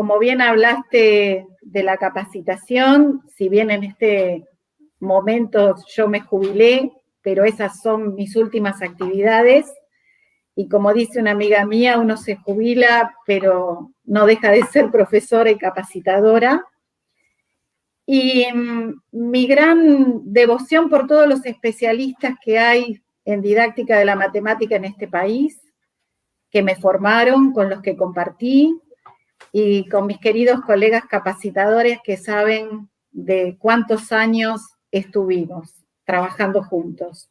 como bien hablaste de la capacitación, si bien en este momento yo me jubilé, pero esas son mis últimas actividades, y como dice una amiga mía, uno se jubila, pero no deja de ser profesora y capacitadora. Y mi gran devoción por todos los especialistas que hay en didáctica de la matemática en este país, que me formaron, con los que compartí, y con mis queridos colegas capacitadores que saben de cuántos años estuvimos trabajando juntos.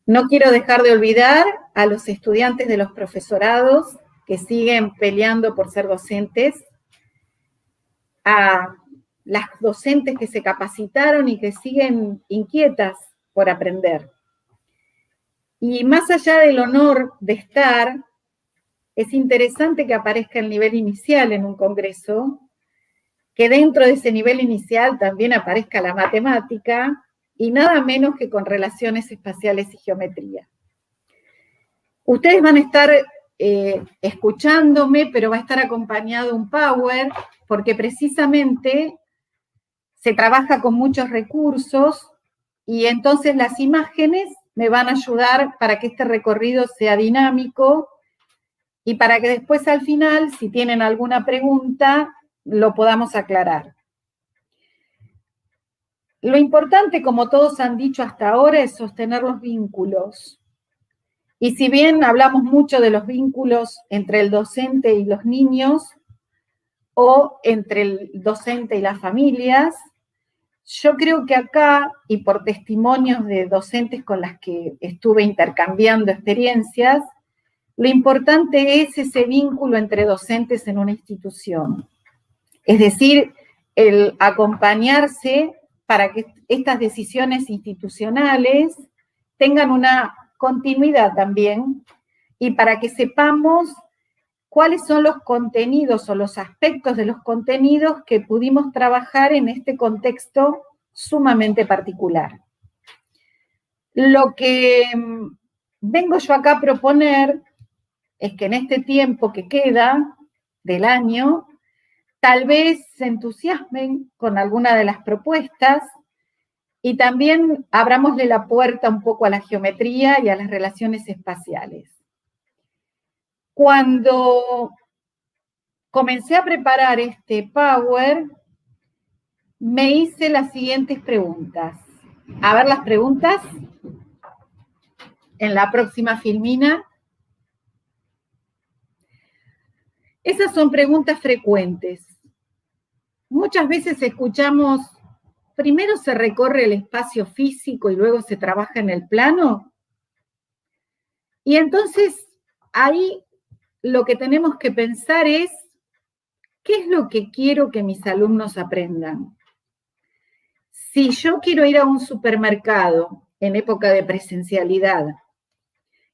No quiero dejar de olvidar a los estudiantes de los profesorados que siguen peleando por ser docentes, a las docentes que se capacitaron y que siguen inquietas por aprender. Y más allá del honor de estar, es interesante que aparezca el nivel inicial en un congreso, que dentro de ese nivel inicial también aparezca la matemática, y nada menos que con relaciones espaciales y geometría. Ustedes van a estar escuchándome, pero va a estar acompañado un Power, porque precisamente se trabaja con muchos recursos, y entonces las imágenes me van a ayudar para que este recorrido sea dinámico, y para que después al final, si tienen alguna pregunta, lo podamos aclarar. Lo importante, como todos han dicho hasta ahora, es sostener los vínculos. Y si bien hablamos mucho de los vínculos entre el docente y los niños, o entre el docente y las familias, yo creo que acá, y por testimonios de docentes con las que estuve intercambiando experiencias, lo importante es ese vínculo entre docentes en una institución. Es decir, el acompañarse para que estas decisiones institucionales tengan una continuidad también, y para que sepamos cuáles son los contenidos o los aspectos de los contenidos que pudimos trabajar en este contexto sumamente particular. Lo que vengo yo acá a proponer es que en este tiempo que queda del año, tal vez se entusiasmen con alguna de las propuestas, y también abramosle la puerta un poco a la geometría y a las relaciones espaciales. Cuando comencé a preparar este Power, me hice las siguientes preguntas. A ver las preguntas en la próxima filmina. Esas son preguntas frecuentes. Muchas veces escuchamos, primero se recorre el espacio físico y luego se trabaja en el plano. Y entonces ahí lo que tenemos que pensar es, ¿qué es lo que quiero que mis alumnos aprendan? Si yo quiero ir a un supermercado en época de presencialidad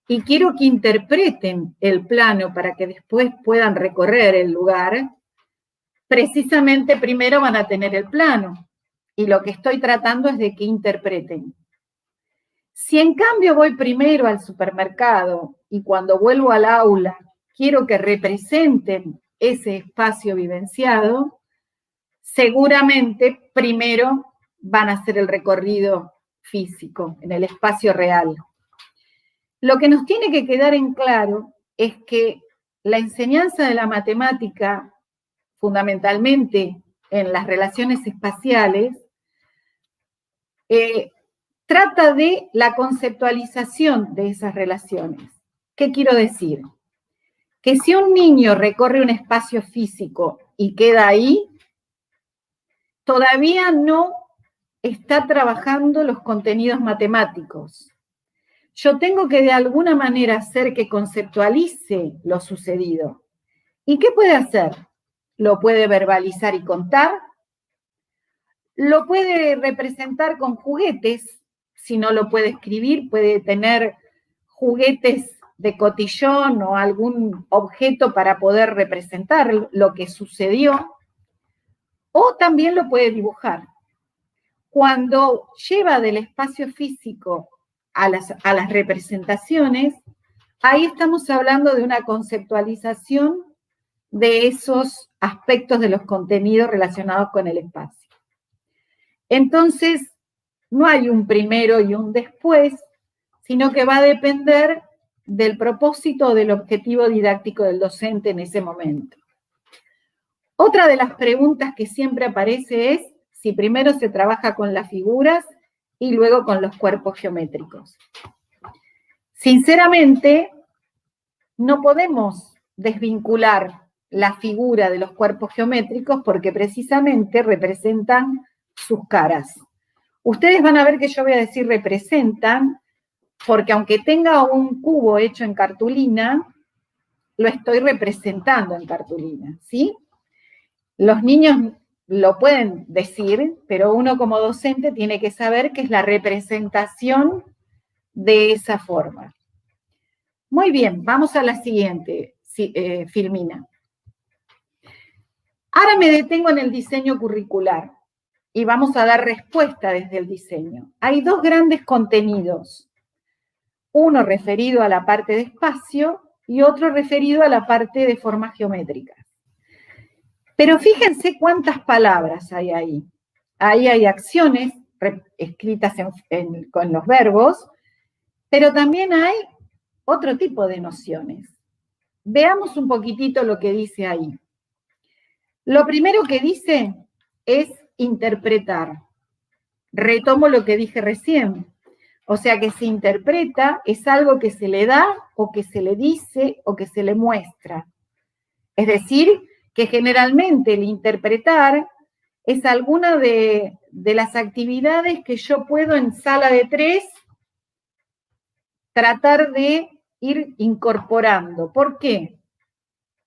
y quiero que interpreten el plano para que después puedan recorrer el lugar, precisamente primero van a tener el plano, y lo que estoy tratando es de que interpreten. Si en cambio voy primero al supermercado y cuando vuelvo al aula quiero que representen ese espacio vivenciado, seguramente primero van a hacer el recorrido físico, en el espacio real. Lo que nos tiene que quedar en claro es que la enseñanza de la matemática, fundamentalmente en las relaciones espaciales, trata de la conceptualización de esas relaciones. ¿Qué quiero decir? Que si un niño recorre un espacio físico y queda ahí, todavía no está trabajando los contenidos matemáticos. Yo tengo que de alguna manera hacer que conceptualice lo sucedido. ¿Y qué puede hacer? Lo puede verbalizar y contar, lo puede representar con juguetes. Si no lo puede escribir, puede tener juguetes de cotillón o algún objeto para poder representar lo que sucedió, o también lo puede dibujar. Cuando lleva del espacio físico a las representaciones, ahí estamos hablando de una conceptualización de esos aspectos de los contenidos relacionados con el espacio. Entonces, no hay un primero y un después, sino que va a depender del propósito o del objetivo didáctico del docente en ese momento. Otra de las preguntas que siempre aparece es si primero se trabaja con las figuras y luego con los cuerpos geométricos. Sinceramente, no podemos desvincular la figura de los cuerpos geométricos porque precisamente representan sus caras. Ustedes van a ver que yo voy a decir representan, porque aunque tenga un cubo hecho en cartulina, lo estoy representando en cartulina, ¿sí? Los niños lo pueden decir, pero uno como docente tiene que saber que es la representación de esa forma. Muy bien, vamos a la siguiente, Filmina. Ahora me detengo en el diseño curricular y vamos a dar respuesta desde el diseño. Hay dos grandes contenidos, uno referido a la parte de espacio y otro referido a la parte de formas geométricas. Pero fíjense cuántas palabras hay ahí. Ahí hay acciones escritas con los verbos, pero también hay otro tipo de nociones. Veamos un poquitito lo que dice ahí. Lo primero que dice es interpretar. Retomo lo que dije recién. O sea que se interpreta es algo que se le da o que se le dice o que se le muestra. Es decir, que generalmente el interpretar es alguna de las actividades que yo puedo en sala de 3 tratar de ir incorporando. ¿Por qué?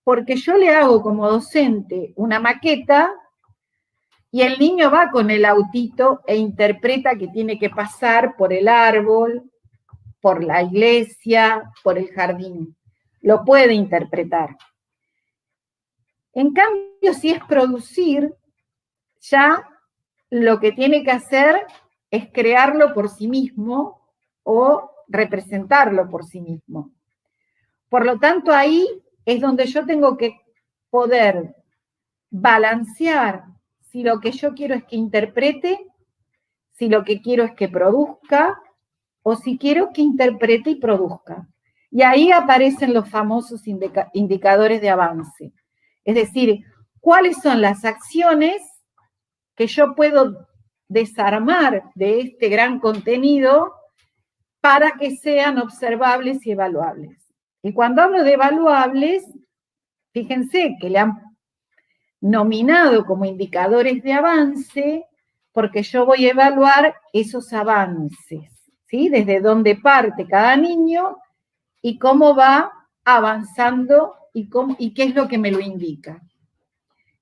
Porque yo le hago como docente una maqueta y el niño va con el autito e interpreta que tiene que pasar por el árbol, por la iglesia, por el jardín. Lo puede interpretar. En cambio, si es producir, ya lo que tiene que hacer es crearlo por sí mismo o representarlo por sí mismo. Por lo tanto, ahí es donde yo tengo que poder balancear si lo que yo quiero es que interprete, si lo que quiero es que produzca, o si quiero que interprete y produzca. Y ahí aparecen los famosos indicadores de avance. Es decir, ¿cuáles son las acciones que yo puedo desarmar de este gran contenido para que sean observables y evaluables? Y cuando hablo de evaluables, fíjense que le han nominado como indicadores de avance porque yo voy a evaluar esos avances, ¿sí? Desde dónde parte cada niño y cómo va avanzando y qué es lo que me lo indica.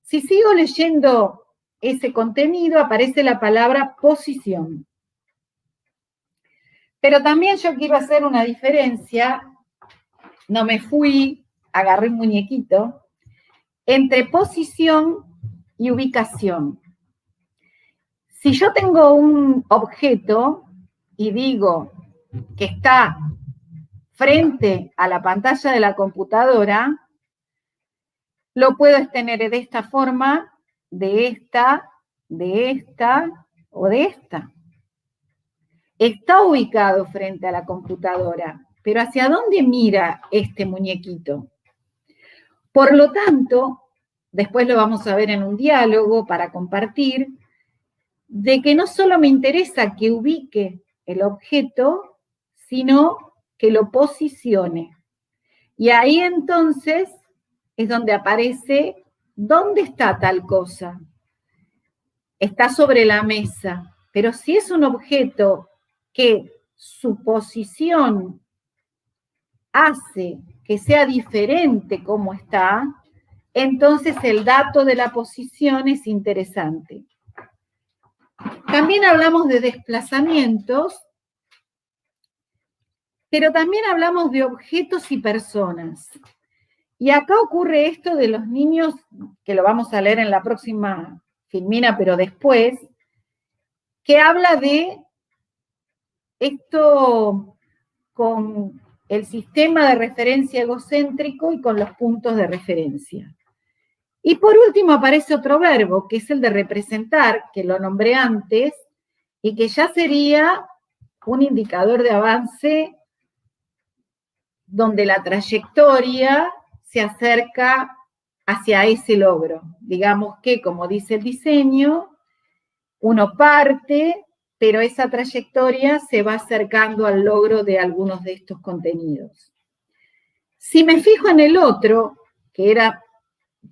Si sigo leyendo ese contenido, aparece la palabra posición. Pero también yo quiero hacer una diferencia, no me fui, agarré un muñequito, entre posición y ubicación. Si yo tengo un objeto y digo que está frente a la pantalla de la computadora, lo puedo tener de esta forma, de esta o de esta. Está ubicado frente a la computadora, pero ¿hacia dónde mira este muñequito? Por lo tanto, después lo vamos a ver en un diálogo para compartir, de que no solo me interesa que ubique el objeto, sino que lo posicione. Y ahí entonces es donde aparece, ¿dónde está tal cosa? Está sobre la mesa, pero si es un objeto que su posición hace que sea diferente como está, entonces el dato de la posición es interesante. También hablamos de desplazamientos, pero también hablamos de objetos y personas. Y acá ocurre esto de los niños, que lo vamos a leer en la próxima Filmina, pero después, que habla de esto con el sistema de referencia egocéntrico y con los puntos de referencia. Y por último aparece otro verbo, que es el de representar, que lo nombré antes, y que ya sería un indicador de avance donde la trayectoria se acerca hacia ese logro. Digamos que, como dice el diseño, uno parte, pero esa trayectoria se va acercando al logro de algunos de estos contenidos. Si me fijo en el otro, que era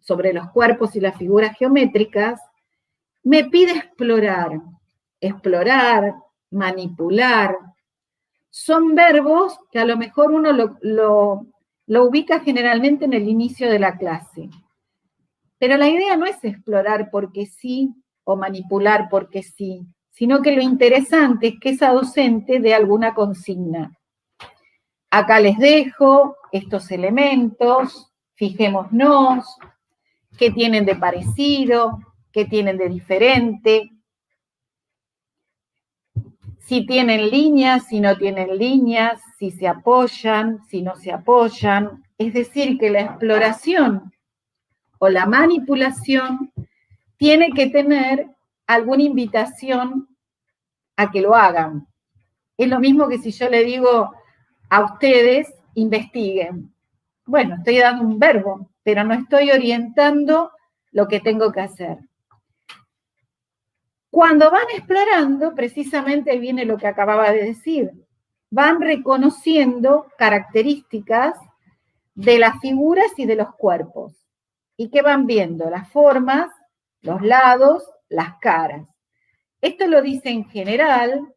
sobre los cuerpos y las figuras geométricas, me pide explorar, manipular. Son verbos que a lo mejor uno lo ubica generalmente en el inicio de la clase. Pero la idea no es explorar porque sí o manipular porque sí, sino que lo interesante es que esa docente dé alguna consigna. Acá les dejo estos elementos, fijémonos, qué tienen de parecido, qué tienen de diferente, si tienen líneas, si no tienen líneas, si se apoyan, si no se apoyan. Es decir, que la exploración o la manipulación tiene que tener alguna invitación a que lo hagan. Es lo mismo que si yo le digo a ustedes, investiguen. Bueno, estoy dando un verbo, pero no estoy orientando lo que tengo que hacer. Cuando van explorando, precisamente viene lo que acababa de decir, van reconociendo características de las figuras y de los cuerpos. ¿Y qué van viendo? Las formas, los lados, las caras. Esto lo dice en general,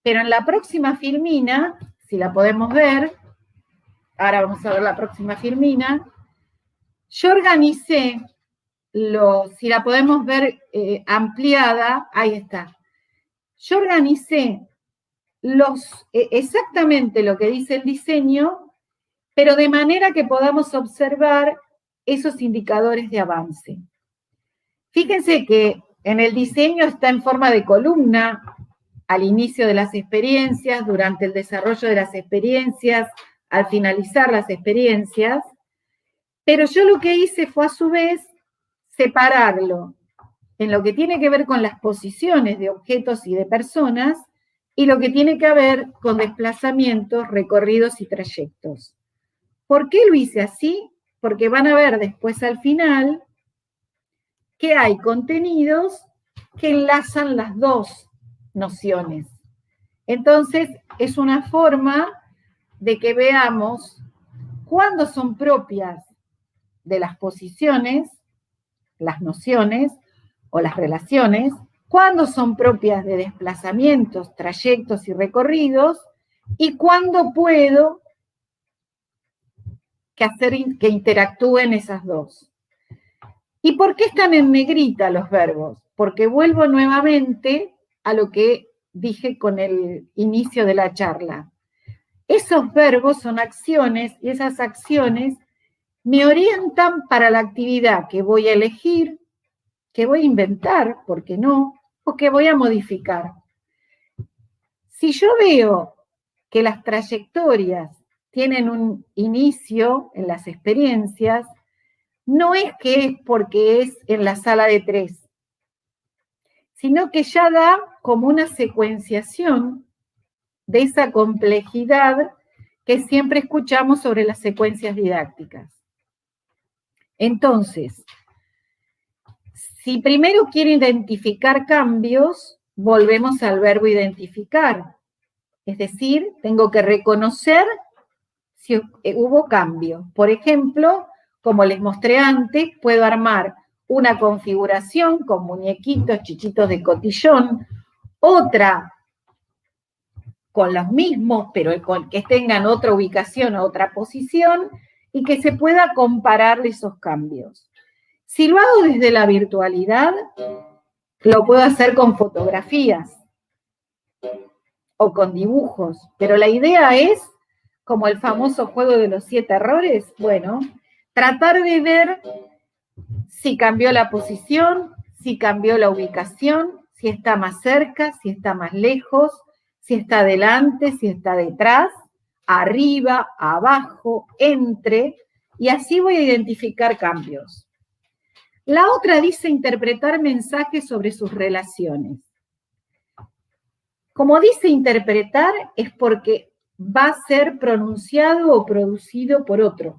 pero en la próxima filmina, si la podemos ver, ahora vamos a ver la próxima filmina, yo organicé, si la podemos ver ampliada, ahí está. Yo organicé exactamente lo que dice el diseño, pero de manera que podamos observar esos indicadores de avance. Fíjense que en el diseño está en forma de columna al inicio de las experiencias, durante el desarrollo de las experiencias, al finalizar las experiencias, pero yo lo que hice fue a su vez separarlo en lo que tiene que ver con las posiciones de objetos y de personas y lo que tiene que ver con desplazamientos, recorridos y trayectos. ¿Por qué lo hice así? Porque van a ver después al final que hay contenidos que enlazan las dos nociones. Entonces, es una forma de que veamos cuándo son propias de las posiciones, las nociones o las relaciones, cuándo son propias de desplazamientos, trayectos y recorridos, y cuándo puedo hacer que interactúen esas dos. ¿Y por qué están en negrita los verbos? Porque vuelvo nuevamente a lo que dije con el inicio de la charla. Esos verbos son acciones y esas acciones me orientan para la actividad que voy a elegir, que voy a inventar, ¿por qué no? O que voy a modificar. Si yo veo que las trayectorias tienen un inicio en las experiencias, no es que es porque es en la sala de 3, sino que ya da como una secuenciación de esa complejidad que siempre escuchamos sobre las secuencias didácticas. Entonces, si primero quiero identificar cambios, volvemos al verbo identificar. Es decir, tengo que reconocer si hubo cambio. Por ejemplo, como les mostré antes, puedo armar una configuración con muñequitos, chichitos de cotillón, otra con los mismos, pero que tengan otra ubicación, otra posición, y que se pueda comparar esos cambios. Si lo hago desde la virtualidad, lo puedo hacer con fotografías o con dibujos, pero la idea es, como el famoso juego de los 7 errores, bueno, tratar de ver si cambió la posición, si cambió la ubicación, si está más cerca, si está más lejos, si está adelante, si está detrás, arriba, abajo, entre, y así voy a identificar cambios. La otra dice interpretar mensajes sobre sus relaciones. Como dice interpretar, es porque va a ser pronunciado o producido por otro.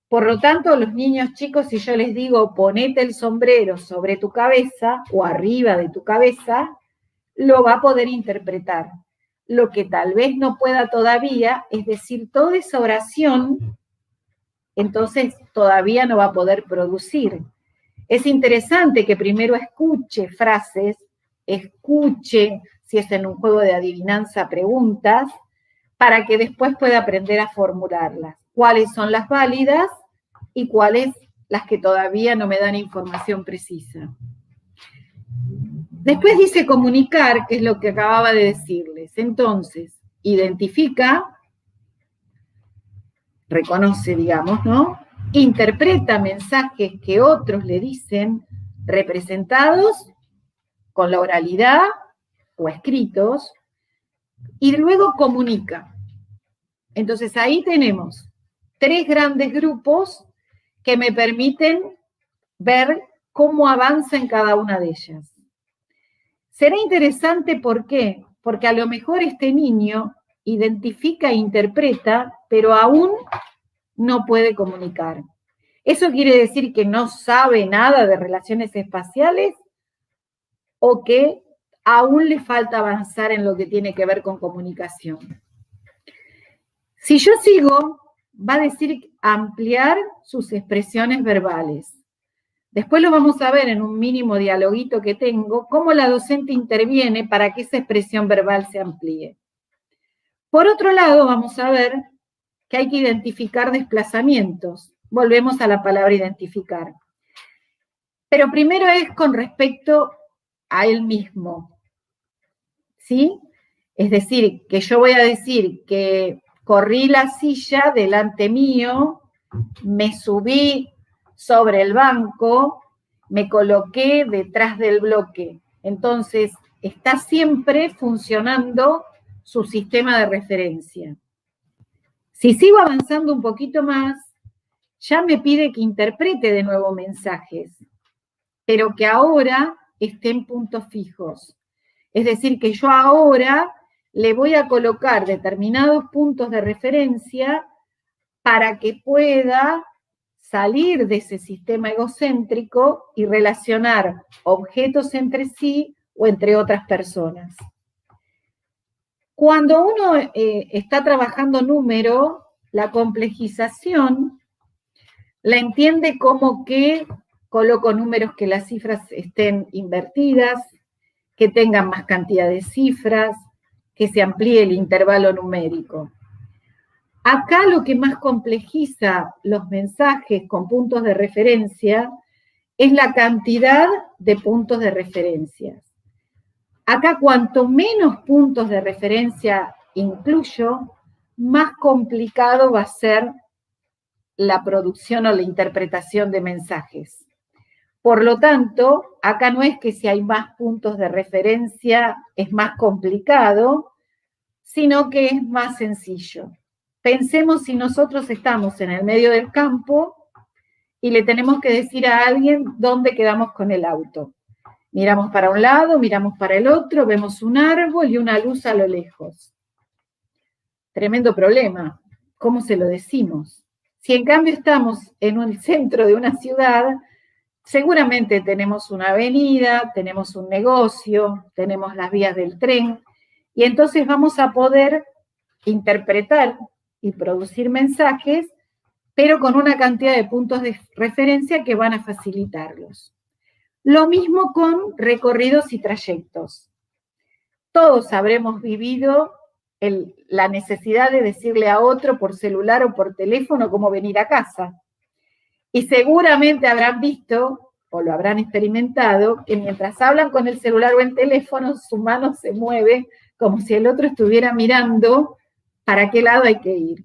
Por lo tanto, los niños chicos, si yo les digo ponete el sombrero sobre tu cabeza o arriba de tu cabeza, lo va a poder interpretar. Lo que tal vez no pueda todavía es decir toda esa oración, entonces todavía no va a poder producir. Es interesante que primero escuche frases, escuche, si es en un juego de adivinanza, preguntas, para que después pueda aprender a formularlas. ¿Cuáles son las válidas y cuáles las que todavía no me dan información precisa? Después dice comunicar, que es lo que acababa de decirles. Entonces, identifica, reconoce, digamos, ¿no? Interpreta mensajes que otros le dicen, representados con la oralidad o escritos, y luego comunica. Entonces ahí tenemos 3 grandes grupos que me permiten ver cómo avanza en cada una de ellas. Será interesante, ¿por qué? Porque a lo mejor este niño identifica e interpreta, pero aún no puede comunicar. ¿Eso quiere decir que no sabe nada de relaciones espaciales o que aún le falta avanzar en lo que tiene que ver con comunicación? Si yo sigo, va a decir ampliar sus expresiones verbales. Después lo vamos a ver en un mínimo dialoguito que tengo, cómo la docente interviene para que esa expresión verbal se amplíe. Por otro lado, vamos a ver que hay que identificar desplazamientos. Volvemos a la palabra identificar. Pero primero es con respecto a él mismo, ¿sí? Es decir, que yo voy a decir que corrí la silla delante mío, me subí sobre el banco, me coloqué detrás del bloque. Entonces, está siempre funcionando su sistema de referencia. Si sigo avanzando un poquito más, ya me pide que interprete de nuevo mensajes, pero que ahora estén puntos fijos. Es decir, que yo ahora le voy a colocar determinados puntos de referencia para que pueda salir de ese sistema egocéntrico y relacionar objetos entre sí o entre otras personas. Cuando uno está trabajando número, la complejización la entiende como que coloco números que las cifras estén invertidas, que tengan más cantidad de cifras, que se amplíe el intervalo numérico. Acá lo que más complejiza los mensajes con puntos de referencia es la cantidad de puntos de referencia. Acá cuanto menos puntos de referencia incluyo, más complicado va a ser la producción o la interpretación de mensajes. Por lo tanto, acá no es que si hay más puntos de referencia es más complicado, sino que es más sencillo. Pensemos si nosotros estamos en el medio del campo y le tenemos que decir a alguien dónde quedamos con el auto. Miramos para un lado, miramos para el otro, vemos un árbol y una luz a lo lejos. Tremendo problema. ¿Cómo se lo decimos? Si en cambio estamos en el centro de una ciudad, seguramente tenemos una avenida, tenemos un negocio, tenemos las vías del tren, y entonces vamos a poder interpretar y producir mensajes, pero con una cantidad de puntos de referencia que van a facilitarlos. Lo mismo con recorridos y trayectos. Todos habremos vivido la necesidad de decirle a otro por celular o por teléfono cómo venir a casa. Y seguramente habrán visto, o lo habrán experimentado, que mientras hablan con el celular o el teléfono, su mano se mueve como si el otro estuviera mirando para qué lado hay que ir.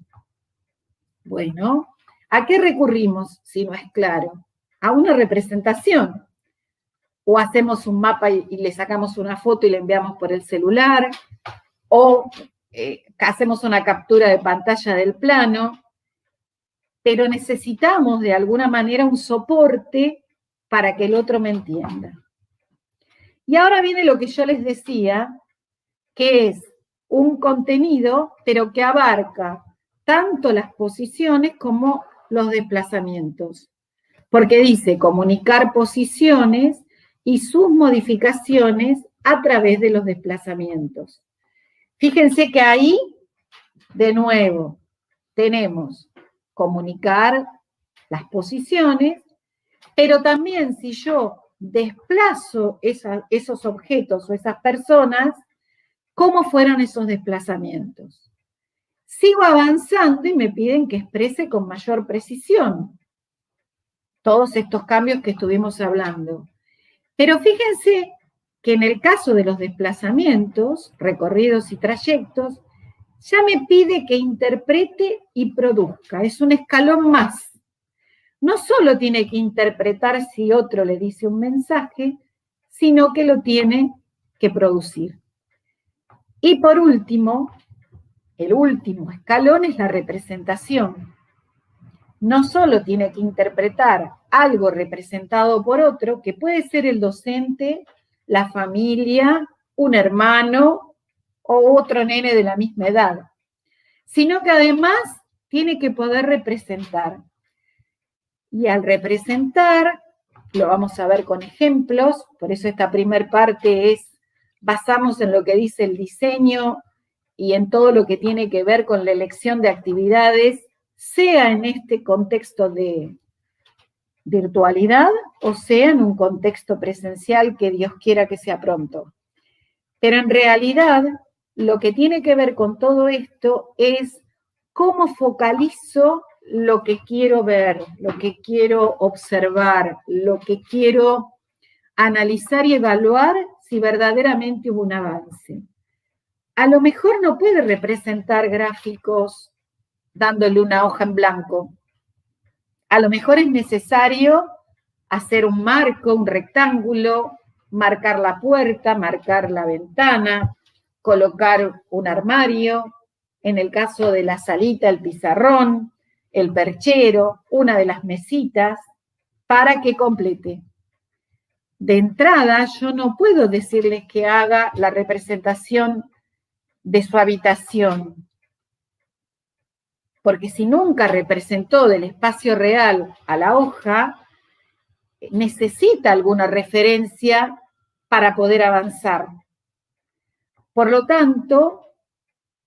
Bueno, ¿a qué recurrimos si no es claro? A una representación. O hacemos un mapa y le sacamos una foto y le enviamos por el celular, o hacemos una captura de pantalla del plano, pero necesitamos de alguna manera un soporte para que el otro me entienda. Y ahora viene lo que yo les decía, que es un contenido, pero que abarca tanto las posiciones como los desplazamientos. Porque dice comunicar posiciones y sus modificaciones a través de los desplazamientos. Fíjense que ahí, de nuevo, tenemos comunicar las posiciones, pero también si yo desplazo esos objetos o esas personas, ¿cómo fueron esos desplazamientos? Sigo avanzando y me piden que exprese con mayor precisión todos estos cambios que estuvimos hablando. Pero fíjense que en el caso de los desplazamientos, recorridos y trayectos, ya me pide que interprete y produzca. Es un escalón más. No solo tiene que interpretar si otro le dice un mensaje, sino que lo tiene que producir. Y por último, el último escalón es la representación. No solo tiene que interpretar algo representado por otro, que puede ser el docente, la familia, un hermano o otro nene de la misma edad, sino que además tiene que poder representar. Y al representar, lo vamos a ver con ejemplos, por eso esta primera parte basamos en lo que dice el diseño y en todo lo que tiene que ver con la elección de actividades, sea en este contexto de virtualidad o sea en un contexto presencial que Dios quiera que sea pronto. Pero en realidad, lo que tiene que ver con todo esto es cómo focalizo lo que quiero ver, lo que quiero observar, lo que quiero analizar y evaluar si verdaderamente hubo un avance. A lo mejor no puede representar gráficos dándole una hoja en blanco. A lo mejor es necesario hacer un marco, un rectángulo, marcar la puerta, marcar la ventana, colocar un armario, en el caso de la salita, el pizarrón, el perchero, una de las mesitas, para que complete. De entrada, yo no puedo decirles que haga la representación de su habitación, porque si nunca representó del espacio real a la hoja, necesita alguna referencia para poder avanzar. Por lo tanto,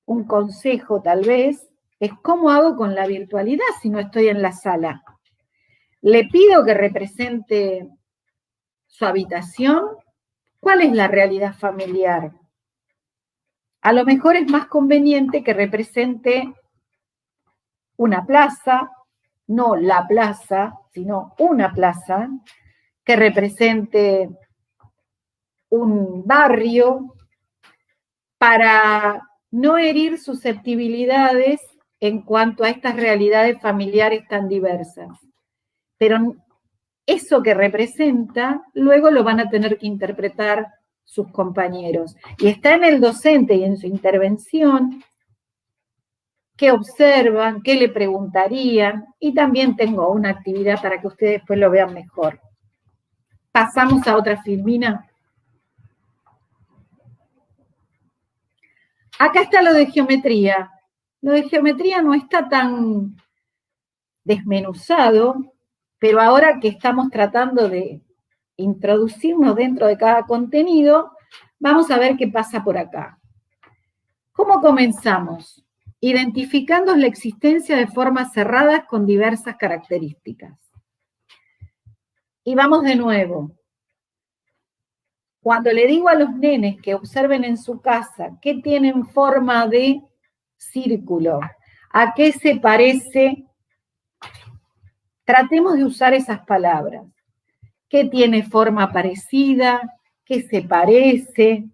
un consejo tal vez es cómo hago con la virtualidad si no estoy en la sala. Le pido que represente su habitación. ¿Cuál es la realidad familiar? A lo mejor es más conveniente que represente una plaza, no la plaza, sino una plaza, que represente un barrio, para no herir susceptibilidades en cuanto a estas realidades familiares tan diversas. Pero eso que representa, luego lo van a tener que interpretar sus compañeros. Y está en el docente y en su intervención qué observan, qué le preguntarían, y también tengo una actividad para que ustedes después lo vean mejor. Pasamos a otra filmina. Acá está lo de geometría. Lo de geometría no está tan desmenuzado, pero ahora que estamos tratando de introducirnos dentro de cada contenido, vamos a ver qué pasa por acá. ¿Cómo comenzamos? Identificando la existencia de formas cerradas con diversas características. Y vamos de nuevo. Cuando le digo a los nenes que observen en su casa qué tienen forma de círculo, a qué se parece, tratemos de usar esas palabras. ¿Qué tiene forma parecida? ¿Qué se parece?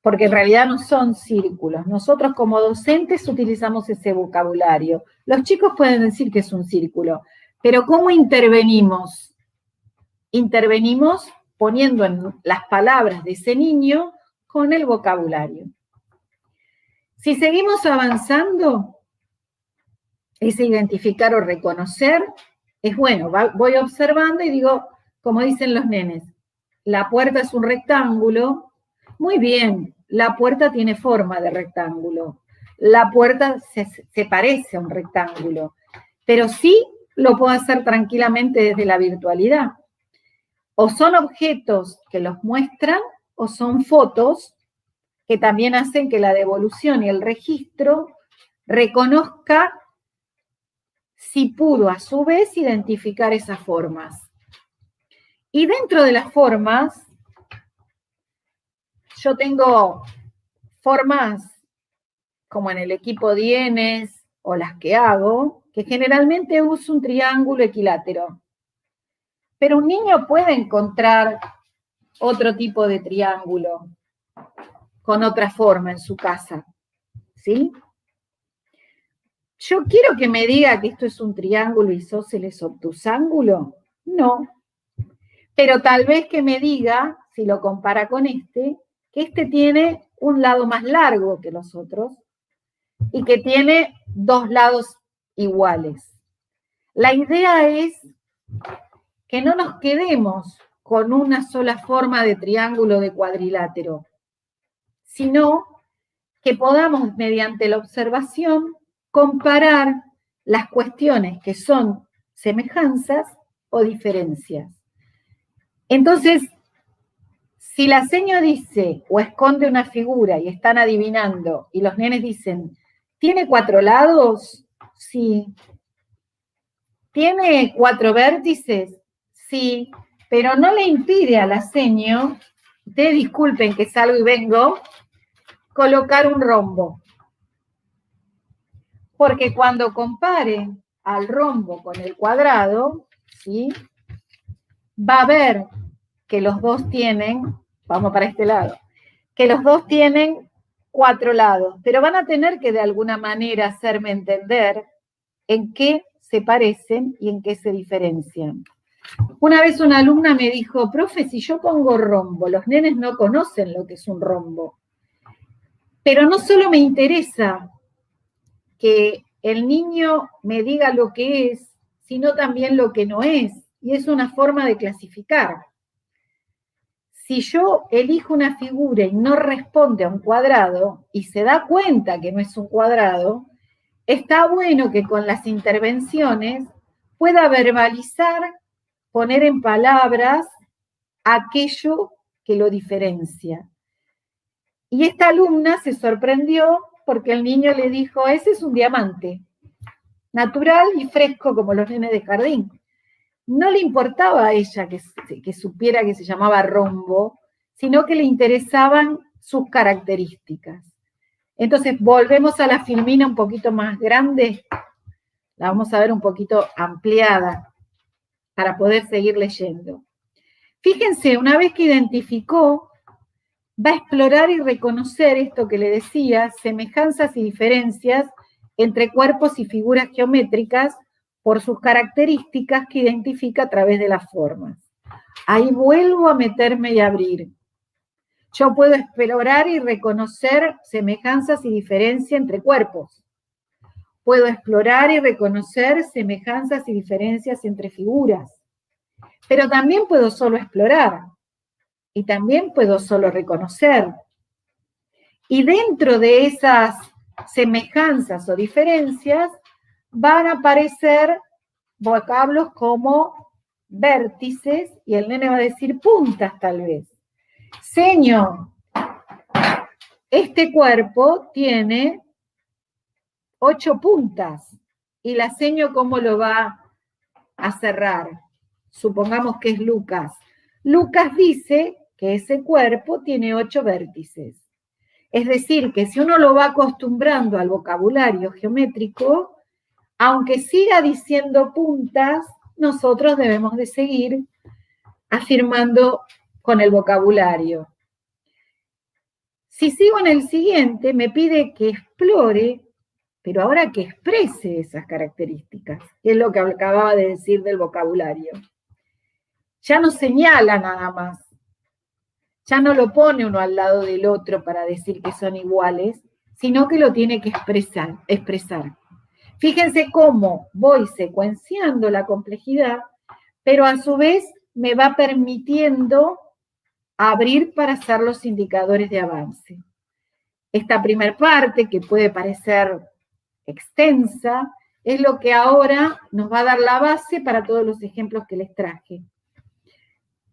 Porque en realidad no son círculos. Nosotros como docentes utilizamos ese vocabulario. Los chicos pueden decir que es un círculo, pero ¿cómo intervenimos? Intervenimos poniendo en las palabras de ese niño con el vocabulario. Si seguimos avanzando, ese identificar o reconocer, es bueno, voy observando y digo, como dicen los nenes, la puerta es un rectángulo. Muy bien, la puerta tiene forma de rectángulo. La puerta se parece a un rectángulo, pero sí lo puedo hacer tranquilamente desde la virtualidad. O son objetos que los muestran, o son fotos que también hacen que la devolución y el registro reconozca si pudo a su vez identificar esas formas. Y dentro de las formas, yo tengo formas como en el equipo Dienes o las que hago, que generalmente uso un triángulo equilátero. Pero un niño puede encontrar otro tipo de triángulo con otra forma en su casa, ¿sí? ¿Yo quiero que me diga que esto es un triángulo isósceles obtusángulo? No. Pero tal vez que me diga, si lo compara con este, que este tiene un lado más largo que los otros y que tiene dos lados iguales. La idea es que no nos quedemos con una sola forma de triángulo de cuadrilátero, sino que podamos, mediante la observación, comparar las cuestiones que son semejanzas o diferencias. Entonces, si la seño dice o esconde una figura y están adivinando, y los nenes dicen, ¿tiene 4 lados? Sí. ¿Tiene 4 vértices? Sí. Pero no le impide a la seño, ustedes disculpen que salgo y vengo, colocar un rombo. Porque cuando compare al rombo con el cuadrado, ¿sí?, va a ver que los dos tienen, vamos para este lado, que los dos tienen 4 lados, pero van a tener que de alguna manera hacerme entender en qué se parecen y en qué se diferencian. Una vez una alumna me dijo, profe, si yo pongo rombo, los nenes no conocen lo que es un rombo. Pero no solo me interesa que el niño me diga lo que es, sino también lo que no es. Y es una forma de clasificar. Si yo elijo una figura y no responde a un cuadrado y se da cuenta que no es un cuadrado, está bueno que con las intervenciones pueda verbalizar, poner en palabras aquello que lo diferencia. Y esta alumna se sorprendió porque el niño le dijo, ese es un diamante, natural y fresco como los nenes de jardín. No le importaba a ella que supiera que se llamaba rombo, sino que le interesaban sus características. Entonces, volvemos a la filmina un poquito más grande, la vamos a ver un poquito ampliada para poder seguir leyendo. Fíjense, una vez que identificó, va a explorar y reconocer esto que le decía, semejanzas y diferencias entre cuerpos y figuras geométricas por sus características que identifica a través de las formas. Ahí vuelvo a meterme y abrir. Yo puedo explorar y reconocer semejanzas y diferencias entre cuerpos. Puedo explorar y reconocer semejanzas y diferencias entre figuras. Pero también puedo solo explorar. Y también puedo solo reconocer. Y dentro de esas semejanzas o diferencias van a aparecer vocablos como vértices, y el nene va a decir puntas tal vez. Seño, este cuerpo tiene 8 puntas, y la seño, ¿cómo lo va a cerrar? Supongamos que es Lucas. Lucas dice que ese cuerpo tiene 8 vértices. Es decir, que si uno lo va acostumbrando al vocabulario geométrico, aunque siga diciendo puntas, nosotros debemos de seguir afirmando con el vocabulario. Si sigo en el siguiente, me pide que explore, pero ahora que exprese esas características, que es lo que acababa de decir del vocabulario. Ya no señala nada más. Ya no lo pone uno al lado del otro para decir que son iguales, sino que lo tiene que expresar. Fíjense cómo voy secuenciando la complejidad, pero a su vez me va permitiendo abrir para hacer los indicadores de avance. Esta primera parte, que puede parecer extensa, es lo que ahora nos va a dar la base para todos los ejemplos que les traje.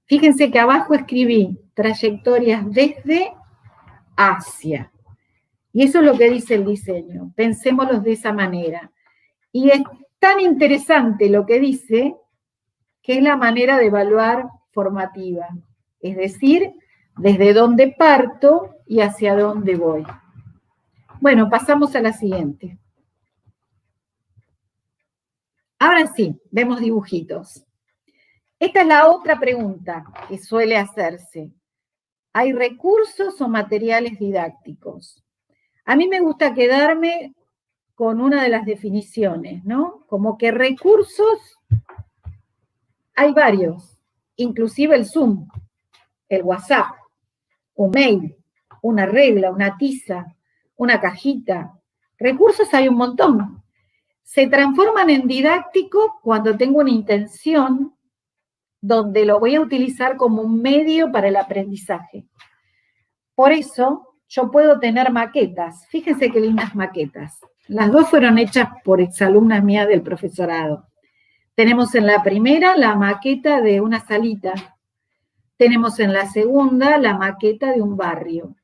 Fíjense que abajo escribí trayectorias desde hacia. Y eso es lo que dice el diseño. Pensémoslos de esa manera. Y es tan interesante lo que dice, que es la manera de evaluar formativa. Es decir, desde dónde parto y hacia dónde voy. Bueno, pasamos a la siguiente. Ahora sí, vemos dibujitos. Esta es la otra pregunta que suele hacerse. ¿Hay recursos o materiales didácticos? A mí me gusta quedarme con una de las definiciones, ¿no? Como que recursos hay varios, inclusive el Zoom, el WhatsApp, un mail, una regla, una tiza, una cajita. Recursos hay un montón. Se transforman en didáctico cuando tengo una intención donde lo voy a utilizar como un medio para el aprendizaje. Por eso, yo puedo tener maquetas. Fíjense qué lindas maquetas. Las dos fueron hechas por exalumnas mías del profesorado. Tenemos en la primera la maqueta de una salita. Tenemos en la segunda la maqueta de un barrio.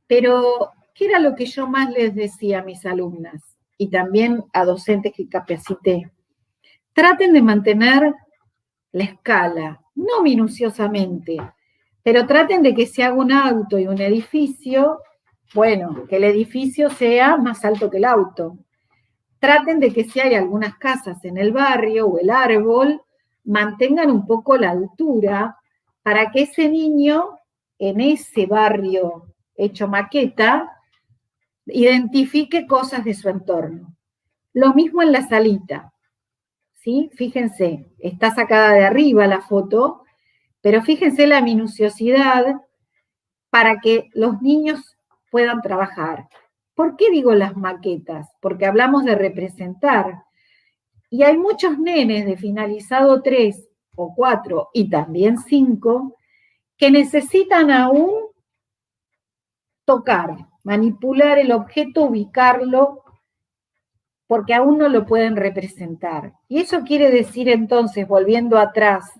Pero, ¿qué era lo que yo más les decía a mis alumnas? Y también a docentes que capacité. Traten de mantener la escala, no minuciosamente, pero traten de que si hago un auto y un edificio, bueno, que el edificio sea más alto que el auto. Traten de que si hay algunas casas en el barrio o el árbol, mantengan un poco la altura para que ese niño en ese barrio hecho maqueta identifique cosas de su entorno. Lo mismo en la salita, ¿sí? Fíjense, está sacada de arriba la foto, pero fíjense la minuciosidad para que los niños puedan trabajar. ¿Por qué digo las maquetas? Porque hablamos de representar. Y hay muchos nenes de finalizado 3 o 4 y también 5 que necesitan aún tocar, manipular el objeto, ubicarlo, porque aún no lo pueden representar. Y eso quiere decir entonces, volviendo atrás,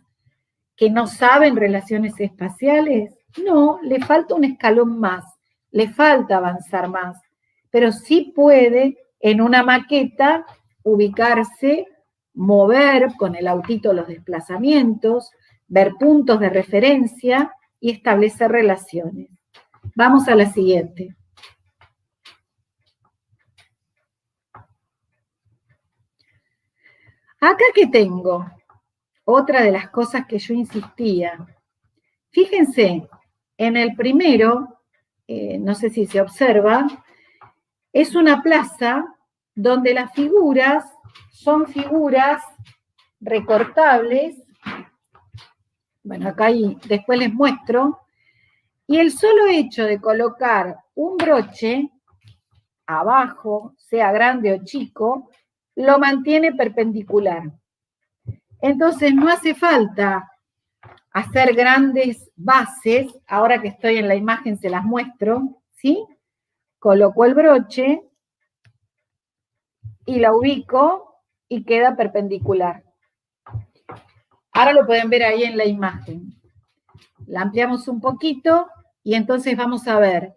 que no saben relaciones espaciales. No, le falta un escalón más, le falta avanzar más, pero sí puede en una maqueta ubicarse, mover con el autito los desplazamientos, ver puntos de referencia y establecer relaciones. Vamos a la siguiente. Acá que tengo otra de las cosas que yo insistía. Fíjense, en el primero, no sé si se observa, es una plaza donde las figuras son figuras recortables. Bueno, acá después les muestro. Y el solo hecho de colocar un broche abajo, sea grande o chico, lo mantiene perpendicular. Entonces no hace falta hacer grandes bases. Ahora que estoy en la imagen se las muestro, ¿sí? Coloco el broche y la ubico y queda perpendicular. Ahora lo pueden ver ahí en la imagen. La ampliamos un poquito y entonces vamos a ver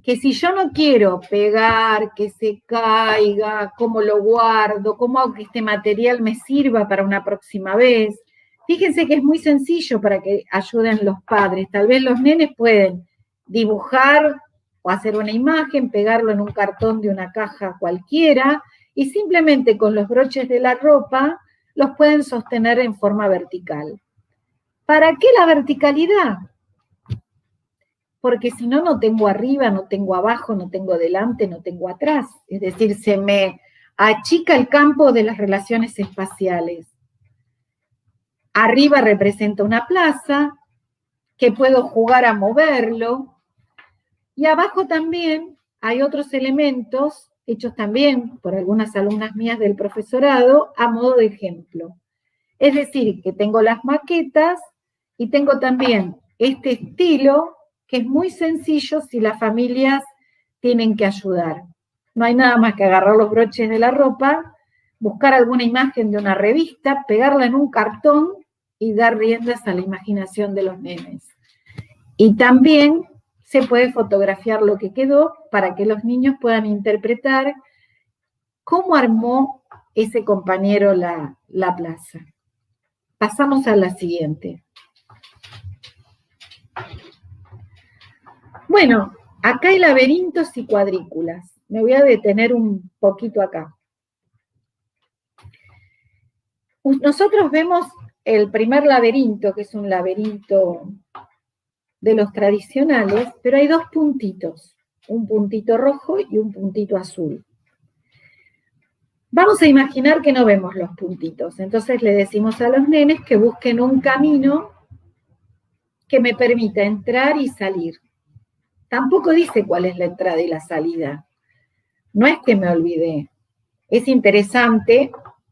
que si yo no quiero pegar, que se caiga, cómo lo guardo, cómo hago que este material me sirva para una próxima vez. Fíjense que es muy sencillo para que ayuden los padres. Tal vez los nenes pueden dibujar o hacer una imagen, pegarlo en un cartón de una caja cualquiera y simplemente con los broches de la ropa los pueden sostener en forma vertical. ¿Para qué la verticalidad? Porque si no, no tengo arriba, no tengo abajo, no tengo delante, no tengo atrás. Es decir, se me achica el campo de las relaciones espaciales. Arriba representa una plaza, que puedo jugar a moverlo, y abajo también hay otros elementos, hechos también por algunas alumnas mías del profesorado, a modo de ejemplo. Es decir, que tengo las maquetas y tengo también este estilo que es muy sencillo si las familias tienen que ayudar. No hay nada más que agarrar los broches de la ropa, buscar alguna imagen de una revista, pegarla en un cartón y dar riendas a la imaginación de los nenes. Y también se puede fotografiar lo que quedó para que los niños puedan interpretar cómo armó ese compañero la plaza. Pasamos a la siguiente. Bueno, acá hay laberintos y cuadrículas. Me voy a detener un poquito acá. Nosotros vemos el primer laberinto, que es un laberinto de los tradicionales, pero hay dos puntitos, un puntito rojo y un puntito azul. Vamos a imaginar que no vemos los puntitos, entonces le decimos a los nenes que busquen un camino que me permita entrar y salir. Tampoco dice cuál es la entrada y la salida. No es que me olvidé. Es interesante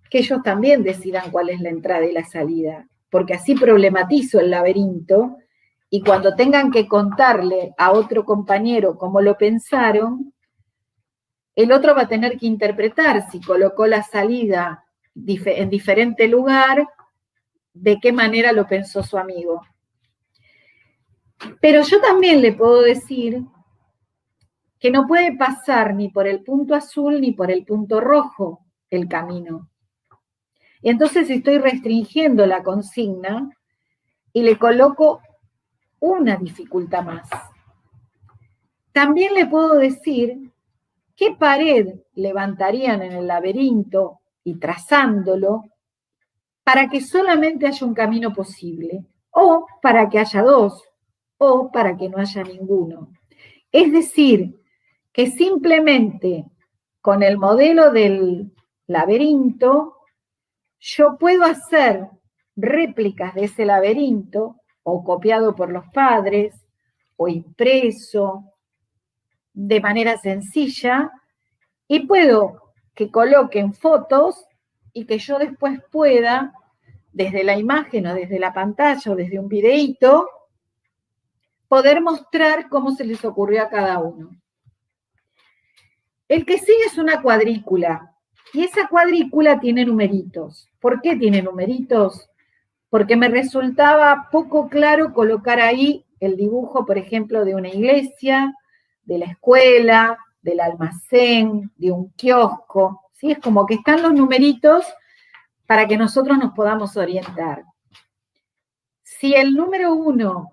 que ellos también decidan cuál es la entrada y la salida, porque así problematizo el laberinto y cuando tengan que contarle a otro compañero cómo lo pensaron, el otro va a tener que interpretar si colocó la salida en diferente lugar, de qué manera lo pensó su amigo. Pero yo también le puedo decir que no puede pasar ni por el punto azul ni por el punto rojo el camino. Y entonces estoy restringiendo la consigna y le coloco una dificultad más. También le puedo decir qué pared levantarían en el laberinto y trazándolo para que solamente haya un camino posible, o para que haya dos, o para que no haya ninguno. Es decir, que simplemente con el modelo del laberinto yo puedo hacer réplicas de ese laberinto, o copiado por los padres, o impreso, de manera sencilla, y puedo que coloquen fotos y que yo después pueda, desde la imagen o desde la pantalla o desde un videíto, poder mostrar cómo se les ocurrió a cada uno. El que sigue es una cuadrícula, y esa cuadrícula tiene numeritos. ¿Por qué tiene numeritos? Porque me resultaba poco claro colocar ahí el dibujo, por ejemplo, de una iglesia, de la escuela, del almacén, de un kiosco. ¿Sí? Es como que están los numeritos para que nosotros nos podamos orientar. Si el número 1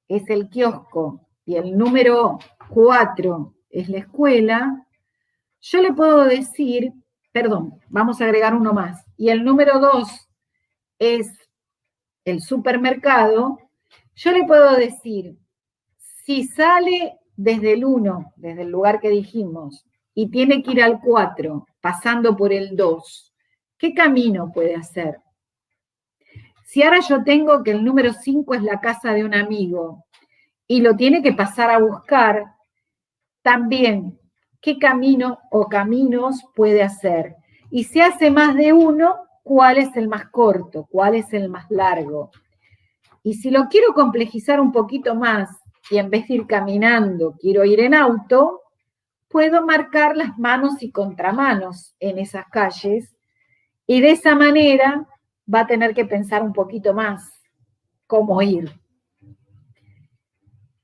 es el kiosco y el número 4 es la escuela, yo le puedo decir, perdón, vamos a agregar uno más, y el número 2 es el supermercado, yo le puedo decir, si sale desde el 1, desde el lugar que dijimos, y tiene que ir al 4, pasando por el 2, ¿qué camino puede hacer? Si ahora yo tengo que el número 5 es la casa de un amigo y lo tiene que pasar a buscar, también, ¿qué camino o caminos puede hacer? Y si hace más de uno, ¿cuál es el más corto? ¿Cuál es el más largo? Y si lo quiero complejizar un poquito más y en vez de ir caminando, quiero ir en auto, puedo marcar las manos y contramanos en esas calles y de esa manera va a tener que pensar un poquito más cómo ir.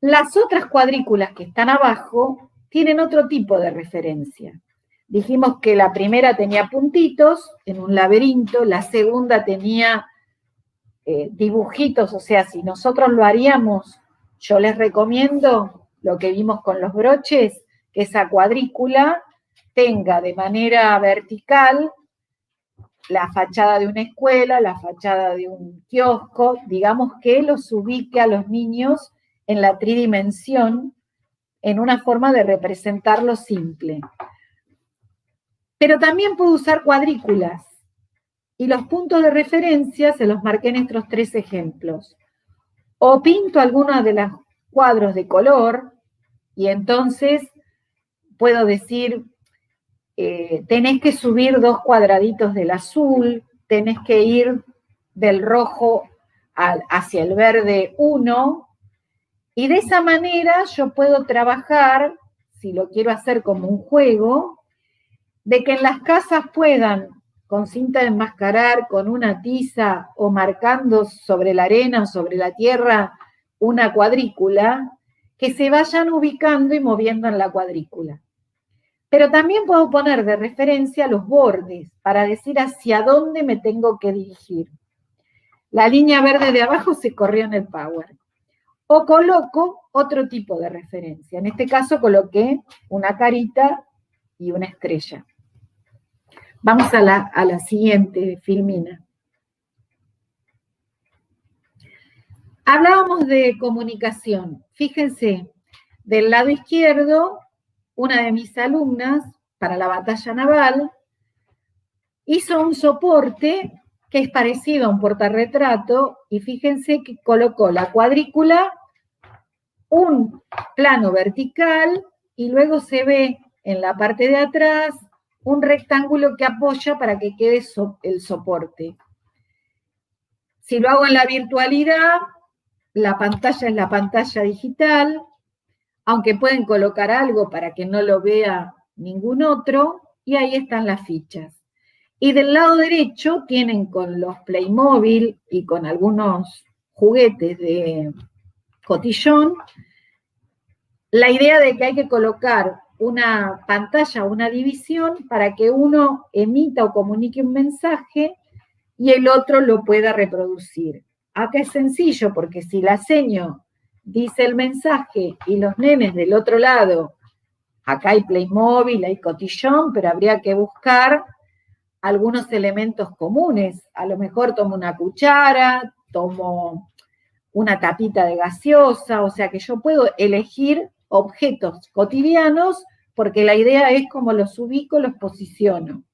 Las otras cuadrículas que están abajo tienen otro tipo de referencia. Dijimos que la primera tenía puntitos en un laberinto, la segunda tenía dibujitos, o sea, si nosotros lo haríamos, yo les recomiendo lo que vimos con los broches, que esa cuadrícula tenga de manera vertical la fachada de una escuela, la fachada de un kiosco, digamos que los ubique a los niños en la tridimensión, en una forma de representarlo simple. Pero también puedo usar cuadrículas, y los puntos de referencia se los marqué en estos 3 ejemplos. O pinto algunos de los cuadros de color, y entonces puedo decir, tenés que subir 2 cuadraditos del azul, tenés que ir del rojo hacia el verde 1, y de esa manera yo puedo trabajar, si lo quiero hacer como un juego, de que en las casas puedan, con cinta de enmascarar, con una tiza o marcando sobre la arena o sobre la tierra una cuadrícula, que se vayan ubicando y moviendo en la cuadrícula. Pero también puedo poner de referencia los bordes para decir hacia dónde me tengo que dirigir. La línea verde de abajo se corrió en el Power. O coloco otro tipo de referencia. En este caso coloqué una carita y una estrella. Vamos a la siguiente, Filmina. Hablábamos de comunicación. Fíjense, del lado izquierdo, una de mis alumnas, para la batalla naval, hizo un soporte que es parecido a un portarretrato, y fíjense que colocó la cuadrícula, un plano vertical, y luego se ve en la parte de atrás un rectángulo que apoya para que quede el soporte. Si lo hago en la virtualidad, la pantalla es la pantalla digital, aunque pueden colocar algo para que no lo vea ningún otro, y ahí están las fichas. Y del lado derecho tienen con los Playmobil y con algunos juguetes de cotillón, la idea de que hay que colocar una pantalla, una división, para que uno emita o comunique un mensaje y el otro lo pueda reproducir. Acá es sencillo, porque si la seño dice el mensaje y los nenes del otro lado, acá hay Playmobil, hay cotillón, pero habría que buscar algunos elementos comunes. A lo mejor tomo una cuchara, tomo una tapita de gaseosa, o sea que yo puedo elegir objetos cotidianos, porque la idea es cómo los ubico, los posiciono.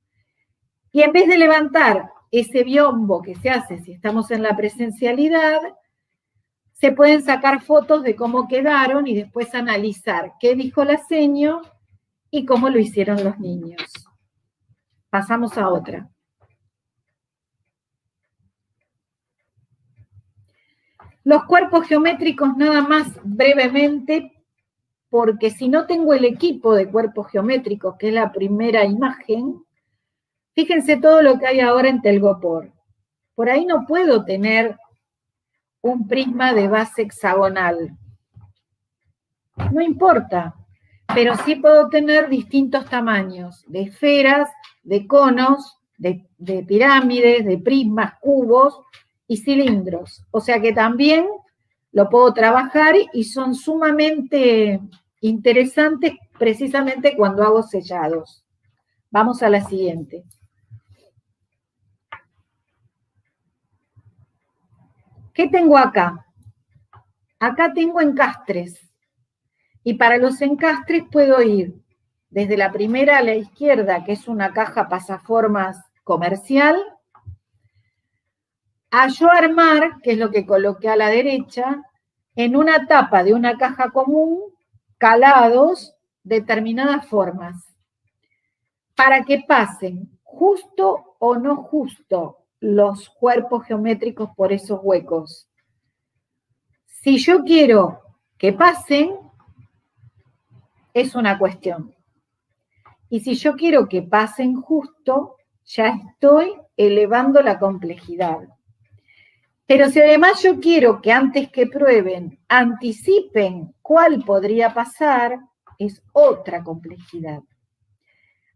Y en vez de levantar ese biombo que se hace si estamos en la presencialidad, se pueden sacar fotos de cómo quedaron y después analizar qué dijo la seño y cómo lo hicieron los niños. Pasamos a otra. Los cuerpos geométricos, nada más brevemente, porque si no tengo el equipo de cuerpos geométricos, que es la primera imagen, fíjense todo lo que hay ahora en Telgopor. Por ahí no puedo tener un prisma de base hexagonal. No importa, pero sí puedo tener distintos tamaños, de esferas, de conos, de pirámides, de prismas, cubos y cilindros. O sea que también lo puedo trabajar y son sumamente interesantes precisamente cuando hago sellados. Vamos a la siguiente. ¿Qué tengo acá? Acá tengo encastres. Y para los encastres puedo ir desde la primera a la izquierda, que es una caja pasaformas comercial, a yo armar, que es lo que coloqué a la derecha, en una tapa de una caja común, calados determinadas formas, para que pasen justo o no justo los cuerpos geométricos por esos huecos. Si yo quiero que pasen, es una cuestión. Y si yo quiero que pasen justo, ya estoy elevando la complejidad. Pero si además yo quiero que antes que prueben, anticipen cuál podría pasar, es otra complejidad.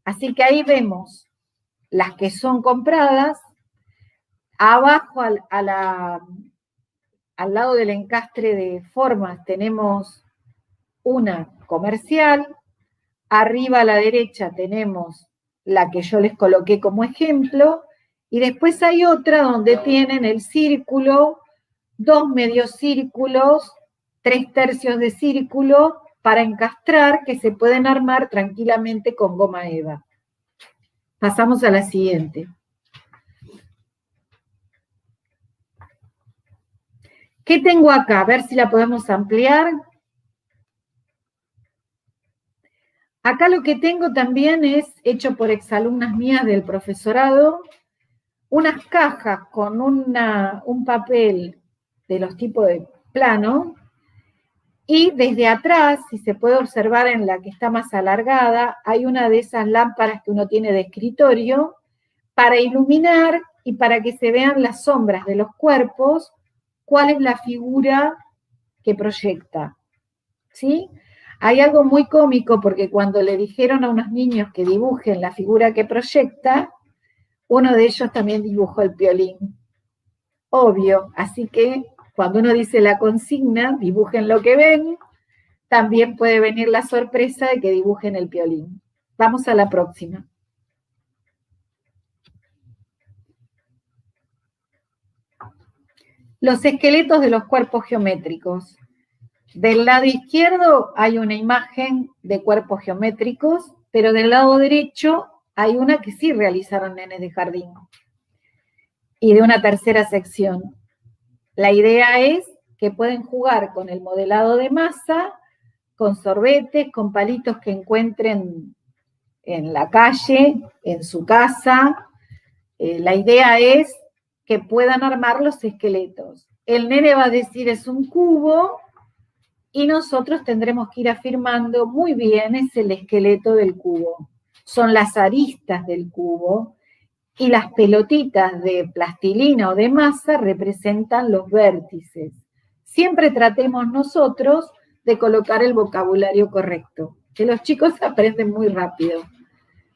Así que ahí vemos las que son compradas. Abajo al lado del encastre de formas tenemos una comercial. Arriba a la derecha tenemos la que yo les coloqué como ejemplo, y después hay otra donde tienen el círculo, 2 medios círculos, 3/3 de círculo para encastrar, que se pueden armar tranquilamente con goma eva. Pasamos a la siguiente. ¿Qué tengo acá? A ver si la podemos ampliar. Acá lo que tengo también es hecho por exalumnas mías del profesorado, unas cajas con un papel de los tipos de plano, y desde atrás, si se puede observar en la que está más alargada, hay una de esas lámparas que uno tiene de escritorio para iluminar y para que se vean las sombras de los cuerpos, cuál es la figura que proyecta, ¿sí? Hay algo muy cómico porque cuando le dijeron a unos niños que dibujen la figura que proyecta, uno de ellos también dibujó el piolín. Obvio, así que cuando uno dice la consigna, dibujen lo que ven, también puede venir la sorpresa de que dibujen el piolín. Vamos a la próxima. Los esqueletos de los cuerpos geométricos. Del lado izquierdo hay una imagen de cuerpos geométricos, pero del lado derecho hay una que sí realizaron nenes de jardín y de una tercera sección. La idea es que pueden jugar con el modelado de masa, con sorbetes, con palitos que encuentren en la calle, en su casa. La idea es que puedan armar los esqueletos. El nene va a decir es un cubo y nosotros tendremos que ir afirmando muy bien es el esqueleto del cubo. Son las aristas del cubo y las pelotitas de plastilina o de masa representan los vértices. Siempre tratemos nosotros de colocar el vocabulario correcto, que los chicos aprenden muy rápido.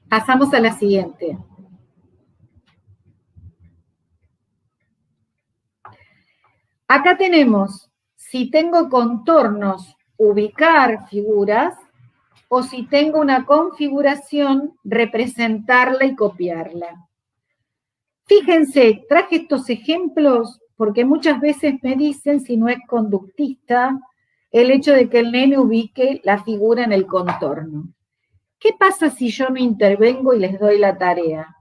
Pasamos a la siguiente. Acá tenemos, si tengo contornos, ubicar figuras, o si tengo una configuración, representarla y copiarla. Fíjense, traje estos ejemplos porque muchas veces me dicen, si no es conductista, el hecho de que el nene ubique la figura en el contorno. ¿Qué pasa si yo no intervengo y les doy la tarea?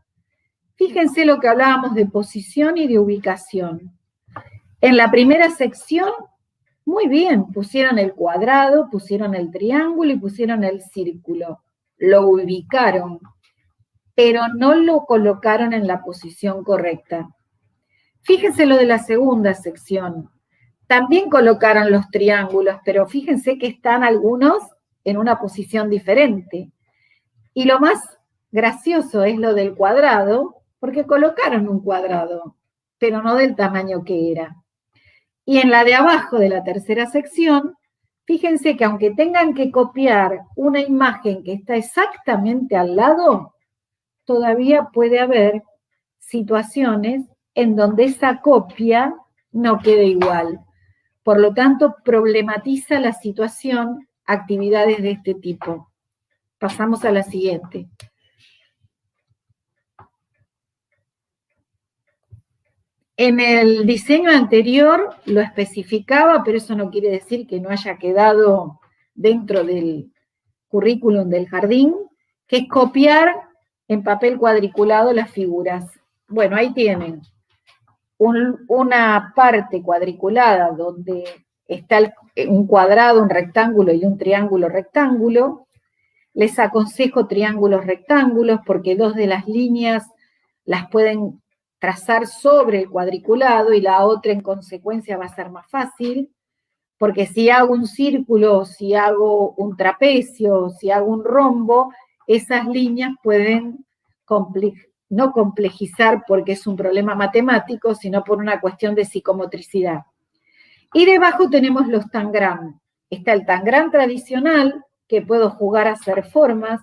Fíjense lo que hablábamos de posición y de ubicación. En la primera sección, muy bien, pusieron el cuadrado, pusieron el triángulo y pusieron el círculo. Lo ubicaron, pero no lo colocaron en la posición correcta. Fíjense lo de la segunda sección. También colocaron los triángulos, pero fíjense que están algunos en una posición diferente. Y lo más gracioso es lo del cuadrado, porque colocaron un cuadrado, pero no del tamaño que era. Y en la de abajo de la tercera sección, fíjense que aunque tengan que copiar una imagen que está exactamente al lado, todavía puede haber situaciones en donde esa copia no quede igual. Por lo tanto, problematiza la situación actividades de este tipo. Pasamos a la siguiente. En el diseño anterior lo especificaba, pero eso no quiere decir que no haya quedado dentro del currículum del jardín, que es copiar en papel cuadriculado las figuras. Bueno, ahí tienen una parte cuadriculada donde está un cuadrado, un rectángulo y un triángulo rectángulo. Les aconsejo triángulos rectángulos porque dos de las líneas las pueden trazar sobre el cuadriculado y la otra en consecuencia va a ser más fácil, porque si hago un círculo, si hago un trapecio, si hago un rombo, esas líneas pueden no complejizar porque es un problema matemático, sino por una cuestión de psicomotricidad. Y debajo tenemos los tangram. Está el tangram tradicional, que puedo jugar a hacer formas,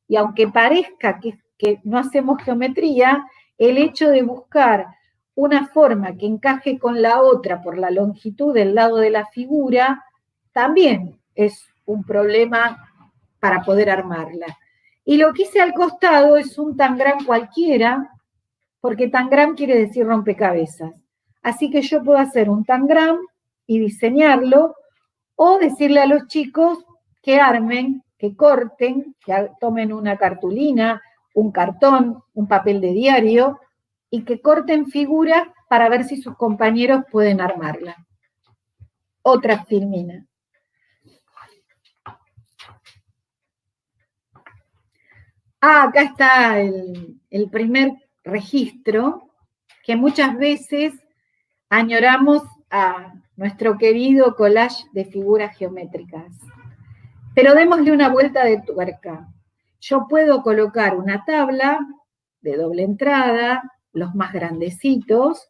y aunque parezca que no hacemos geometría, el hecho de buscar una forma que encaje con la otra por la longitud del lado de la figura, también es un problema para poder armarla. Y lo que hice al costado es un tangram cualquiera, porque tangram quiere decir rompecabezas. Así que yo puedo hacer un tangram y diseñarlo, o decirle a los chicos que armen, que corten, que tomen una cartulina, un cartón, un papel de diario, y que corten figuras para ver si sus compañeros pueden armarla. Otra filmina. Acá está el primer registro que muchas veces añoramos a nuestro querido collage de figuras geométricas. Pero démosle una vuelta de tuerca. Yo puedo colocar una tabla de doble entrada, los más grandecitos,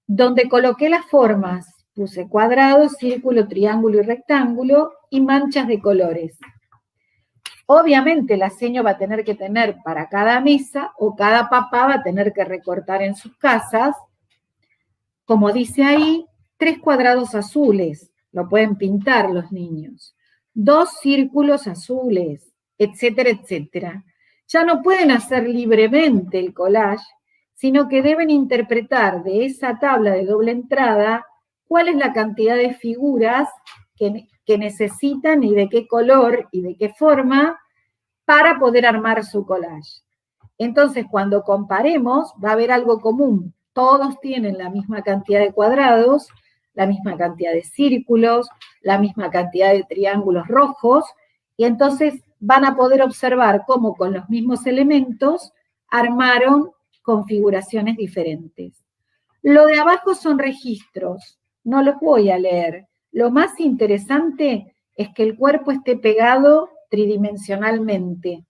donde coloqué las formas. Puse cuadrado, círculo, triángulo y rectángulo y manchas de colores. Obviamente la seño va a tener que tener para cada mesa o cada papá va a tener que recortar en sus casas, como dice ahí, 3 cuadrados azules, lo pueden pintar los niños, 2 círculos azules, etcétera, etcétera. Ya no pueden hacer libremente el collage, sino que deben interpretar de esa tabla de doble entrada cuál es la cantidad de figuras que necesitan y de qué color y de qué forma para poder armar su collage. Entonces, cuando comparemos, va a haber algo común. Todos tienen la misma cantidad de cuadrados, la misma cantidad de círculos, la misma cantidad de triángulos rojos, y entonces van a poder observar cómo con los mismos elementos armaron configuraciones diferentes. Lo de abajo son registros, no los voy a leer. Lo más interesante es que el cuerpo esté pegado tridimensionalmente,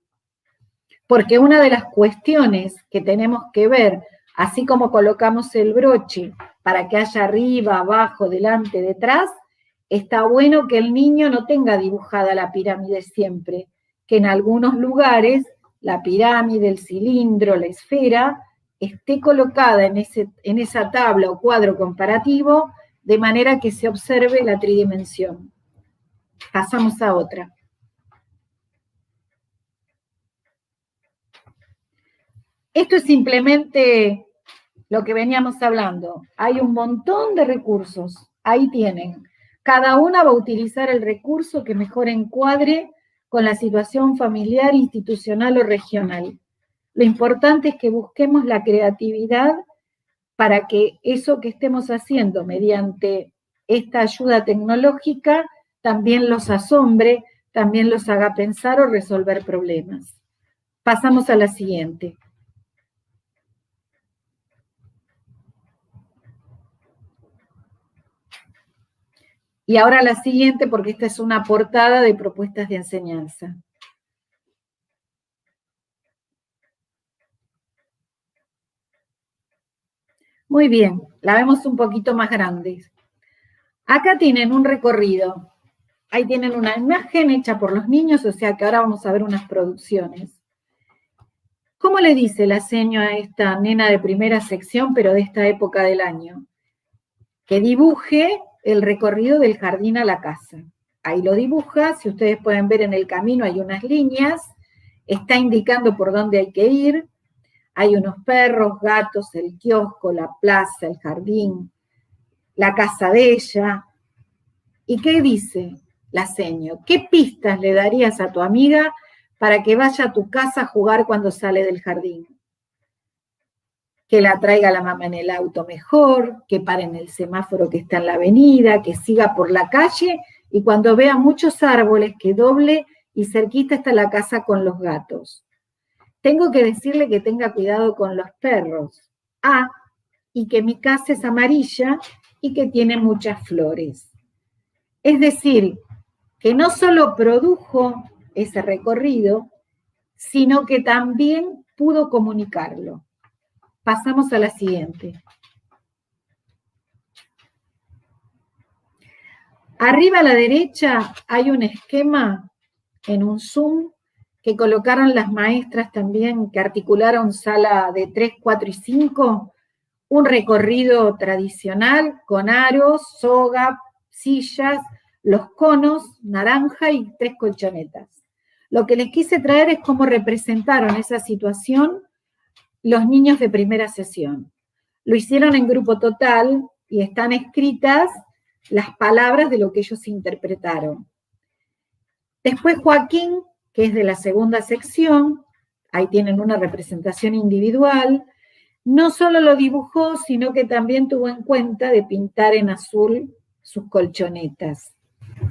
porque una de las cuestiones que tenemos que ver, así como colocamos el broche para que haya arriba, abajo, delante, detrás, está bueno que el niño no tenga dibujada la pirámide siempre, que en algunos lugares la pirámide, el cilindro, la esfera, esté colocada en esa tabla o cuadro comparativo, de manera que se observe la tridimensión. Pasamos a otra. Esto es simplemente lo que veníamos hablando. Hay un montón de recursos, ahí tienen. Cada una va a utilizar el recurso que mejor encuadre con la situación familiar, institucional o regional. Lo importante es que busquemos la creatividad para que eso que estemos haciendo mediante esta ayuda tecnológica también los asombre, también los haga pensar o resolver problemas. Pasamos a la siguiente. Y ahora la siguiente, porque esta es una portada de propuestas de enseñanza. Muy bien, la vemos un poquito más grande. Acá tienen un recorrido. Ahí tienen una imagen hecha por los niños, o sea que ahora vamos a ver unas producciones. ¿Cómo le dice la seño a esta nena de primera sección, pero de esta época del año? Que dibuje el recorrido del jardín a la casa. Ahí lo dibuja, si ustedes pueden ver en el camino hay unas líneas, está indicando por dónde hay que ir, hay unos perros, gatos, el kiosco, la plaza, el jardín, la casa de ella. ¿Y qué dice la seño? ¿Qué pistas le darías a tu amiga para que vaya a tu casa a jugar cuando sale del jardín? Que la traiga la mamá en el auto mejor, que pare en el semáforo que está en la avenida, que siga por la calle y cuando vea muchos árboles que doble y cerquita está la casa con los gatos. Tengo que decirle que tenga cuidado con los perros. Ah, y que mi casa es amarilla y que tiene muchas flores. Es decir, que no solo produjo ese recorrido, sino que también pudo comunicarlo. Pasamos a la siguiente. Arriba a la derecha hay un esquema en un Zoom que colocaron las maestras también, que articularon sala de 3, 4 y 5, un recorrido tradicional con aros, soga, sillas, los conos, naranja y 3 colchonetas. Lo que les quise traer es cómo representaron esa situación los niños de primera sesión. Lo hicieron en grupo total y están escritas las palabras de lo que ellos interpretaron. Después Joaquín, que es de la segunda sección, ahí tienen una representación individual, no solo lo dibujó, sino que también tuvo en cuenta de pintar en azul sus colchonetas.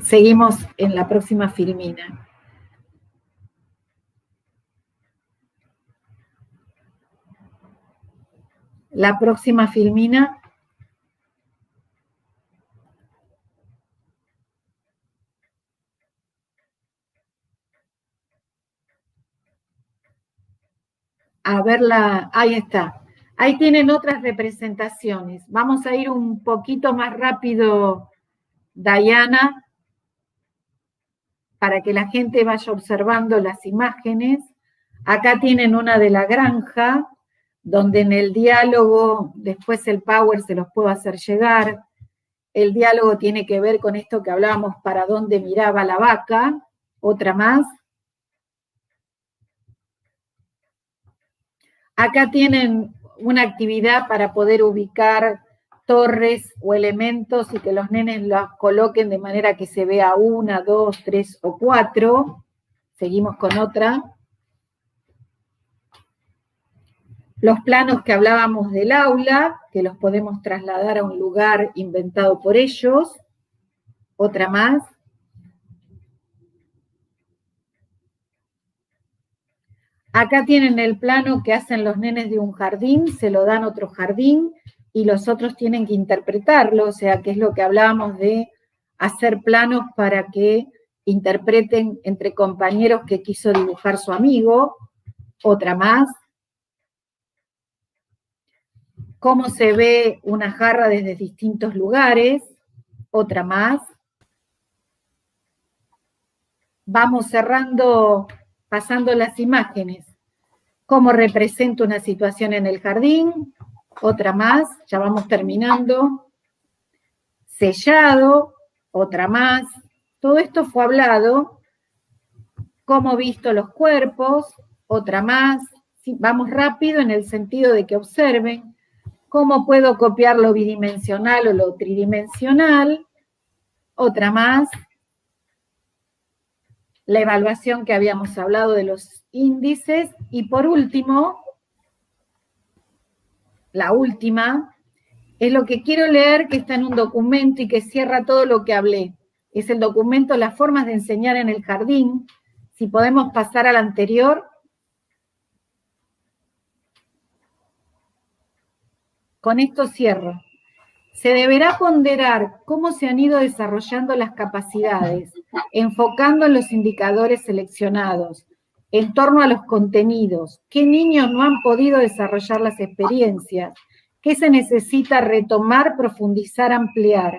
Seguimos en la próxima filmina. La próxima, Filmina. A verla, ahí está. Ahí tienen otras representaciones. Vamos a ir un poquito más rápido, Dayana, para que la gente vaya observando las imágenes. Acá tienen una de la granja, donde en el diálogo, después el Power se los puedo hacer llegar. El diálogo tiene que ver con esto que hablábamos, para dónde miraba la vaca. Otra más. Acá tienen una actividad para poder ubicar torres o elementos y que los nenes los coloquen de manera que se vea 1, 2, 3 o 4. Seguimos con otra. Los planos que hablábamos del aula, que los podemos trasladar a un lugar inventado por ellos. Otra más. Acá tienen el plano que hacen los nenes de un jardín, se lo dan a otro jardín y los otros tienen que interpretarlo, o sea, que es lo que hablábamos de hacer planos para que interpreten entre compañeros que quiso dibujar su amigo. Otra más. Cómo se ve una jarra desde distintos lugares. Otra más. Vamos cerrando, pasando las imágenes. Cómo represento una situación en el jardín. Otra más, ya vamos terminando. Sellado, otra más. Todo esto fue hablado. Cómo visto los cuerpos, otra más. Sí, vamos rápido en el sentido de que observen cómo puedo copiar lo bidimensional o lo tridimensional. Otra más. La evaluación que habíamos hablado de los índices. Y por último, la última, es lo que quiero leer, que está en un documento y que cierra todo lo que hablé. Es el documento Las formas de enseñar en el jardín. Si podemos pasar al anterior. Con esto cierro. Se deberá ponderar cómo se han ido desarrollando las capacidades, enfocando en los indicadores seleccionados, en torno a los contenidos, qué niños no han podido desarrollar las experiencias, qué se necesita retomar, profundizar, ampliar.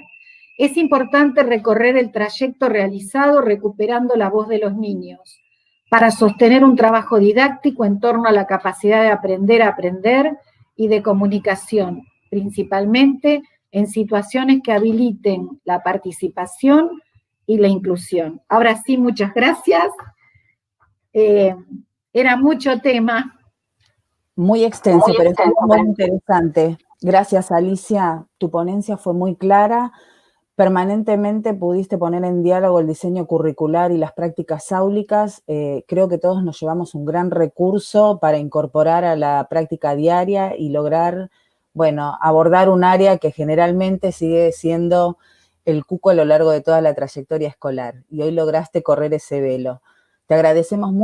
Es importante recorrer el trayecto realizado recuperando la voz de los niños, para sostener un trabajo didáctico en torno a la capacidad de aprender a aprender y de comunicación, principalmente en situaciones que habiliten la participación y la inclusión. Ahora sí, muchas gracias. Era mucho tema. Muy extenso, pero es muy interesante. Gracias, Alicia. Tu ponencia fue muy clara. Permanentemente pudiste poner en diálogo el diseño curricular y las prácticas áulicas. Creo que todos nos llevamos un gran recurso para incorporar a la práctica diaria y lograr, bueno, abordar un área que generalmente sigue siendo el cuco a lo largo de toda la trayectoria escolar. Y hoy lograste correr ese velo. Te agradecemos mucho.